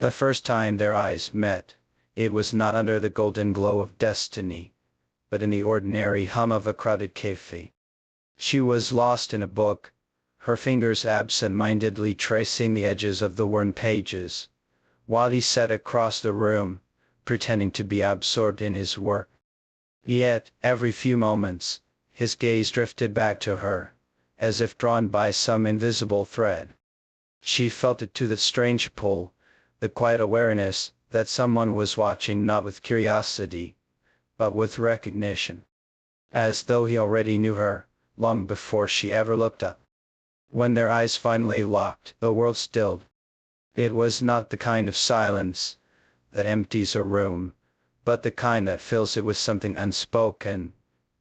The first time their eyes met, it was not under the golden glow of destiny, but in the ordinary hum of a crowded cafe. She was lost in a book, her fingers absent-mindedly tracing the edges of the worn pages, while he sat across the room, pretending to be absorbed in his work. Yet, every few moments, his gaze drifted back to her, as if drawn by some invisible thread. She felt it too, the strange pull, the quiet awareness that someone was watching not with curiosity, but with recognition. As though he already knew her, long before she ever looked up. When their eyes finally locked, the world stilled. It was not the kind of silence that empties a room, but the kind that fills it with something unspoken,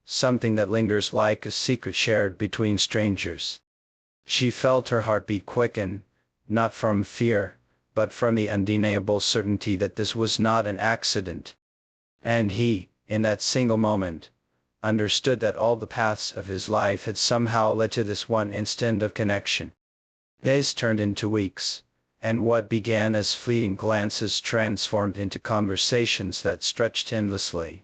something that lingers like a secret shared between strangers. She felt her heartbeat quicken, not from fear, but from the undeniable certainty that this was not an accident. And he, in that single moment, understood that all the paths of his life had somehow led to this one instant of connection. Days turned into weeks, and what began as fleeting glances transformed into conversations that stretched endlessly.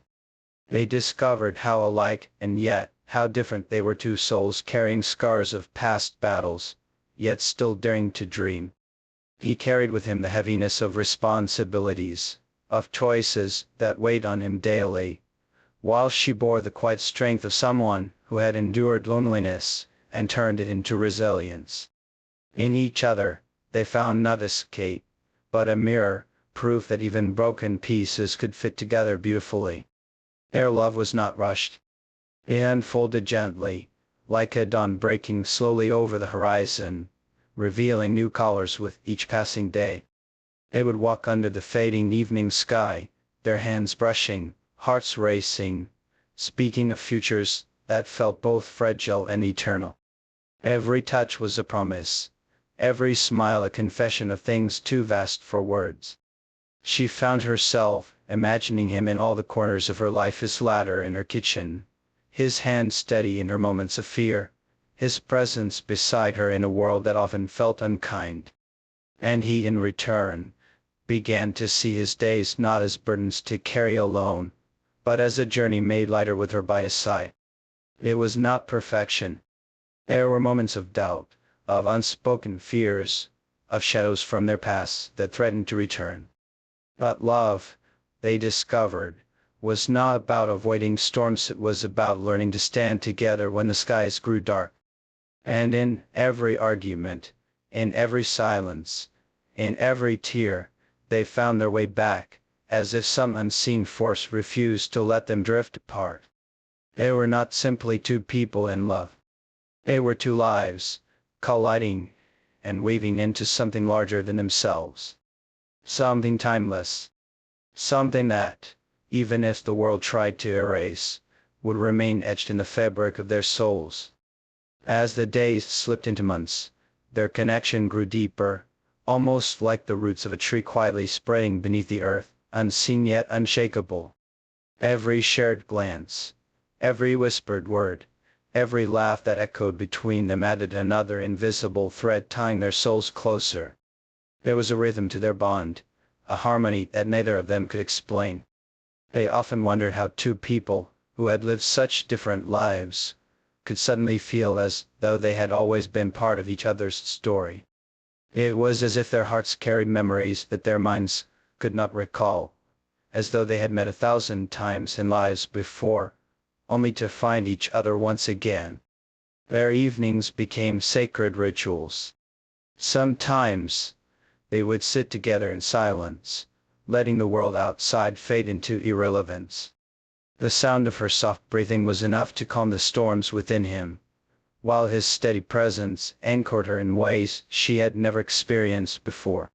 They discovered how alike and yet how different they were, two souls carrying scars of past battles, yet still daring to dream. He carried with him the heaviness of responsibilities, of choices that weighed on him daily, while she bore the quiet strength of someone who had endured loneliness and turned it into resilience. In each other, they found not escape, but a mirror, proof that even broken pieces could fit together beautifully. Their love was not rushed. It unfolded gently, like a dawn breaking slowly over the horizon, revealing new colors with each passing day. They would walk under the fading evening sky, their hands brushing, hearts racing, speaking of futures that felt both fragile and eternal. Every touch was a promise, every smile a confession of things too vast for words. She found herself imagining him in all the corners of her life, his ladder in her kitchen, his hand steady in her moments of fear, his presence beside her in a world that often felt unkind. And he, in return, began to see his days not as burdens to carry alone, but as a journey made lighter with her by his side. It was not perfection. There were moments of doubt, of unspoken fears, of shadows from their past that threatened to return. But love, they discovered, was not about avoiding storms, it was about learning to stand together when the skies grew dark. And in every argument, in every silence, in every tear, they found their way back, as if some unseen force refused to let them drift apart. They were not simply two people in love. They were two lives, colliding and weaving into something larger than themselves. Something timeless. Something that, even if the world tried to erase, would remain etched in the fabric of their souls. As the days slipped into months, their connection grew deeper, almost like the roots of a tree quietly spreading beneath the earth, unseen yet unshakable. Every shared glance, every whispered word, every laugh that echoed between them added another invisible thread tying their souls closer. There was a rhythm to their bond, a harmony that neither of them could explain. They often wondered how two people, who had lived such different lives, could suddenly feel as though they had always been part of each other's story. It was as if their hearts carried memories that their minds could not recall, as though they had met 1,000 times in lives before, only to find each other once again. Their evenings became sacred rituals. Sometimes, they would sit together in silence, letting the world outside fade into irrelevance. The sound of her soft breathing was enough to calm the storms within him, while his steady presence anchored her in ways she had never experienced before.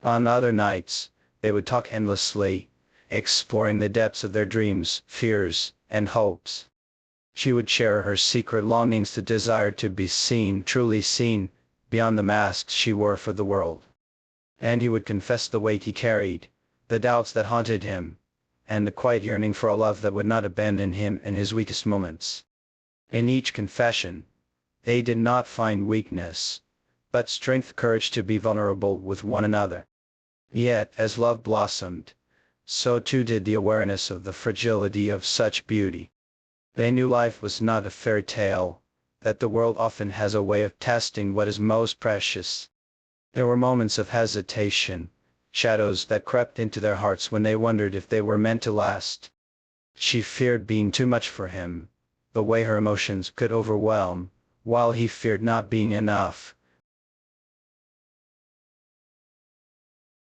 On other nights, they would talk endlessly, exploring the depths of their dreams, fears, and hopes. She would share her secret longings, the desire to be seen, truly seen, beyond the masks she wore for the world. And he would confess the weight he carried, the doubts that haunted him, and the quiet yearning for a love that would not abandon him in his weakest moments. In each confession, they did not find weakness, but strength, courage to be vulnerable with one another. Yet, as love blossomed, so too did the awareness of the fragility of such beauty. They knew life was not a fairy tale, that the world often has a way of testing what is most precious. There were moments of hesitation, shadows that crept into their hearts when they wondered if they were meant to last. She feared being too much for him, the way her emotions could overwhelm, while he feared not being enough,